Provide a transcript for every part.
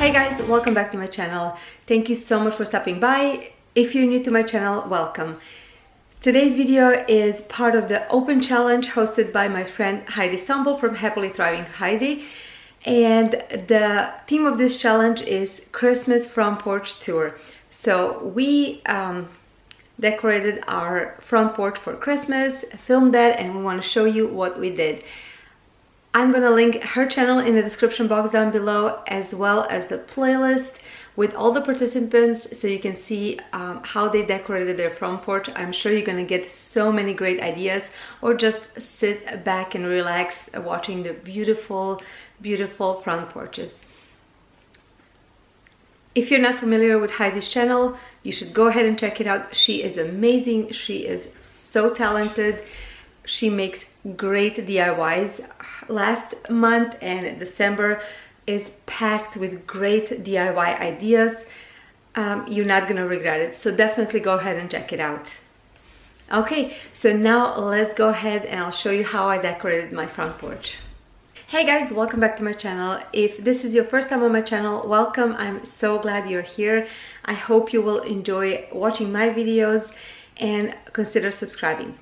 Hey guys, welcome back to my channel. Thank you so much for stopping by. If you're new to my channel, welcome. Today's video is part of the open challenge hosted by my friend Heidi Sonboul from Happily Thriving Heidi. And the theme of this challenge is Christmas from Porch tour. So we decorated our front porch for Christmas, filmed that, and we want to show you what we did. I'm gonna link her channel in the description box down below, as well as the playlist with all the participants, so you can see how they decorated their front porch. I'm sure you're gonna get so many great ideas, or just sit back and relax watching the beautiful, beautiful front porches. If you're not familiar with Heidi's channel, you should go ahead and check it out. She is amazing. She is so talented. She makes great DIYs. Last month and December is packed with great DIY ideas. You're not gonna regret it, so definitely go ahead and check it out. Okay, so now let's go ahead and I'll show you how I decorated my front porch. Hey guys, welcome back to my channel. If this is your first time on my channel, welcome. I'm so glad you're here. I hope you will enjoy watching my videos and consider subscribing.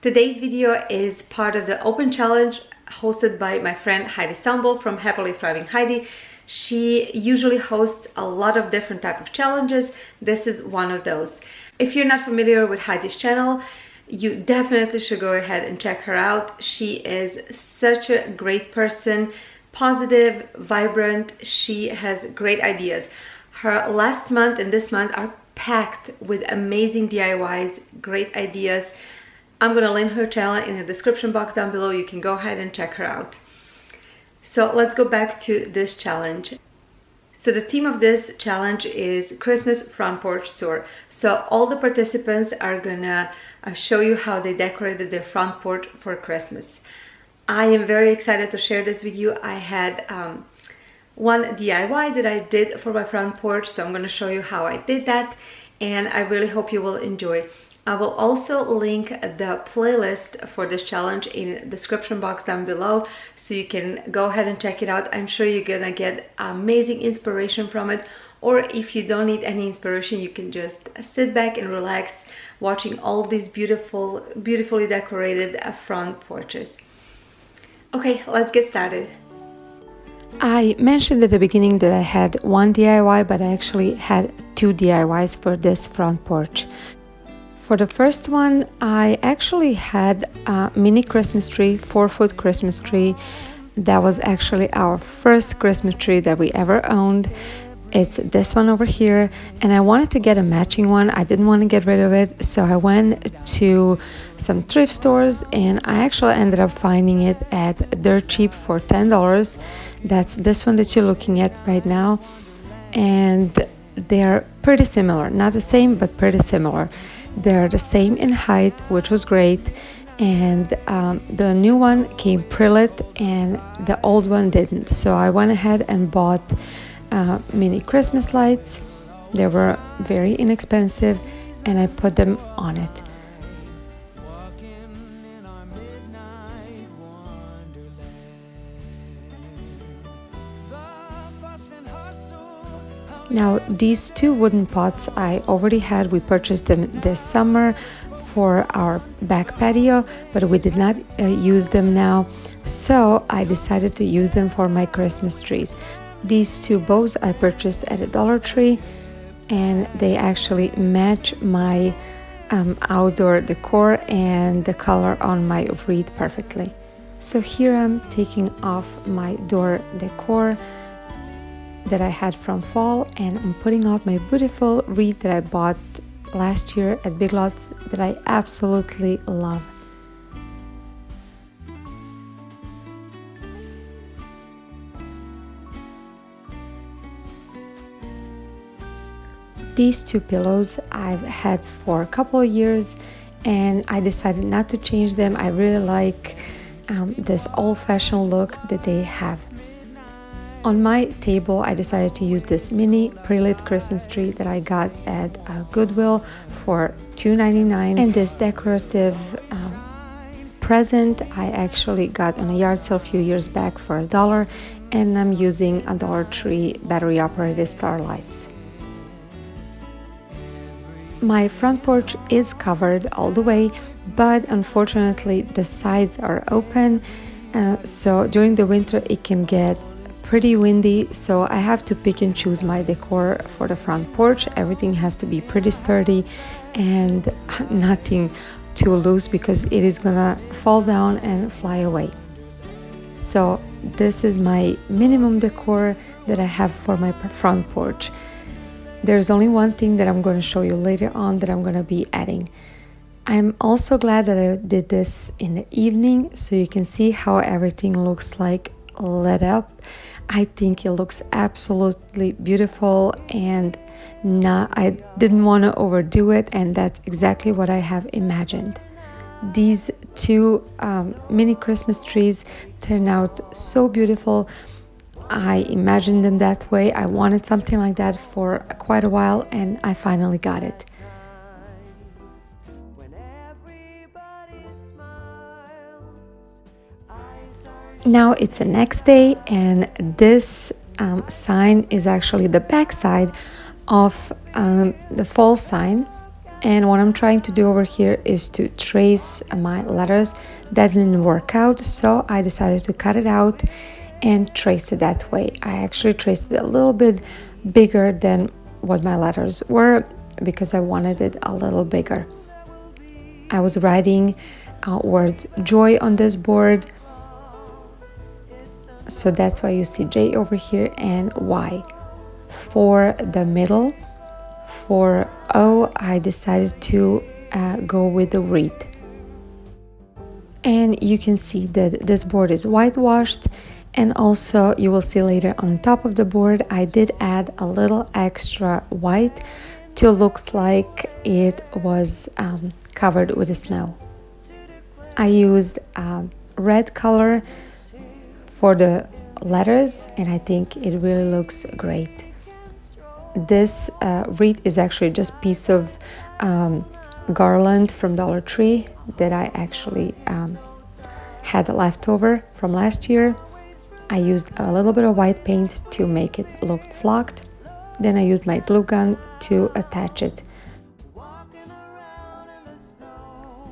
Today's video is part of the open challenge hosted by my friend Heidi Sonboul from Happily Thriving Heidi. She usually hosts a lot of different type of challenges. This is one of those. If you're not familiar with Heidi's channel, you definitely should go ahead and check her out. She is such a great person, positive, vibrant. She has great ideas. Her last month and this month are packed with amazing DIYs, great ideas. I'm gonna link her channel in the description box down below. You can go ahead and check her out. So let's go back to this challenge. So the theme of this challenge is Christmas front porch tour. So all the participants are gonna show you how they decorated their front porch for Christmas. I am very excited to share this with you. I had one DIY that I did for my front porch, so I'm gonna show you how I did that, and I really hope you will enjoy. I will also link the playlist for this challenge in the description box down below, so you can go ahead and check it out. I'm sure you're gonna get amazing inspiration from it, or if you don't need any inspiration, you can just sit back and relax watching all these beautifully decorated front porches. Okay, let's get started. I mentioned at the beginning that I had one DIY, but I actually had two DIYs for this front porch. For the first one, I actually had a mini Christmas tree, 4-foot Christmas tree. That was actually our first Christmas tree that we ever owned. It's this one over here, and I wanted to get a matching one. I didn't want to get rid of it, so I went to some thrift stores, and I actually ended up finding it at dirt cheap for $10. That's this one that you're looking at right now, and they're pretty similar. Not the same, but pretty similar. They're the same in height, which was great, and the new one came pre-lit and the old one didn't. So I went ahead and bought mini Christmas lights. They were very inexpensive, and I put them on it. Now, these two wooden pots I already had. We purchased them this summer for our back patio, but we did not use them now, so I decided to use them for my Christmas trees. These two bows I purchased at a Dollar Tree, and they actually match my outdoor decor and the color on my wreath perfectly. So here I'm taking off my door decor that I had from fall, and I'm putting out my beautiful wreath that I bought last year at Big Lots that I absolutely love. These two pillows I've had for a couple of years, and I decided not to change them. I really like this old-fashioned look that they have. On my table, I decided to use this mini pre-lit Christmas tree that I got at Goodwill for $2.99, and this decorative present I actually got on a yard sale a few years back for $1, and I'm using a Dollar Tree battery operated star lights. My front porch is covered all the way, but unfortunately the sides are open, so during the winter it can get pretty windy, so I have to pick and choose my decor for the front porch. Everything has to be pretty sturdy and nothing too loose because it is gonna fall down and fly away. So this is my minimum decor that I have for my front porch. There's only one thing that I'm going to show you later on that I'm going to be adding. I'm also glad that I did this in the evening so you can see how everything looks like lit up. I think it looks absolutely beautiful, and I didn't want to overdo it, and that's exactly what I have imagined. These two mini Christmas trees turned out so beautiful. I imagined them that way. I wanted something like that for quite a while, and I finally got it. Now it's the next day, and this sign is actually the back side of the fall sign. And what I'm trying to do over here is to trace my letters. That didn't work out, so I decided to cut it out and trace it that way. I actually traced it a little bit bigger than what my letters were because I wanted it a little bigger. I was writing words joy on this board, so that's why you see J over here and Y. For the middle, for O, I decided to go with the wreath. And you can see that this board is whitewashed, and also you will see later on the top of the board I did add a little extra white to look like it was covered with the snow. I used red color for the letters, and I think it really looks great. This wreath is actually just a piece of garland from Dollar Tree that I actually had left over from last year. I used a little bit of white paint to make it look flocked. Then I used my glue gun to attach it.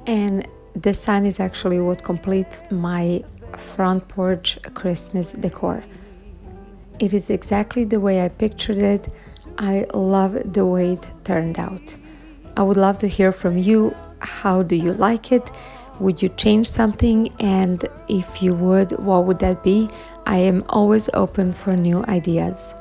And this sign is actually what completes my front porch Christmas decor. It is exactly the way I pictured it. I love the way it turned out. I would love to hear from you. How do you like it? Would you change something? And if you would, what would that be? I am always open for new ideas.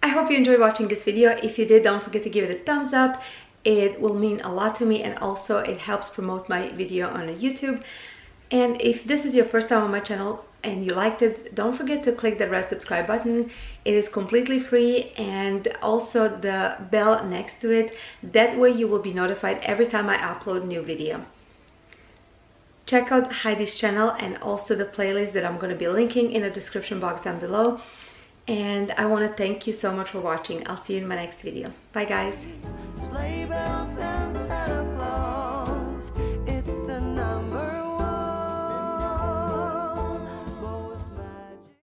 I hope you enjoyed watching this video. If you did, don't forget to give it a thumbs up. It will mean a lot to me, and also it helps promote my video on YouTube. And if this is your first time on my channel and you liked it, don't forget to click the red subscribe button. It is completely free, and also the bell next to it. That way you will be notified every time I upload a new video. Check out Heidi's channel and also the playlist that I'm going to be linking in the description box down below. And I want to thank you so much for watching. I'll see you in my next video. Bye guys.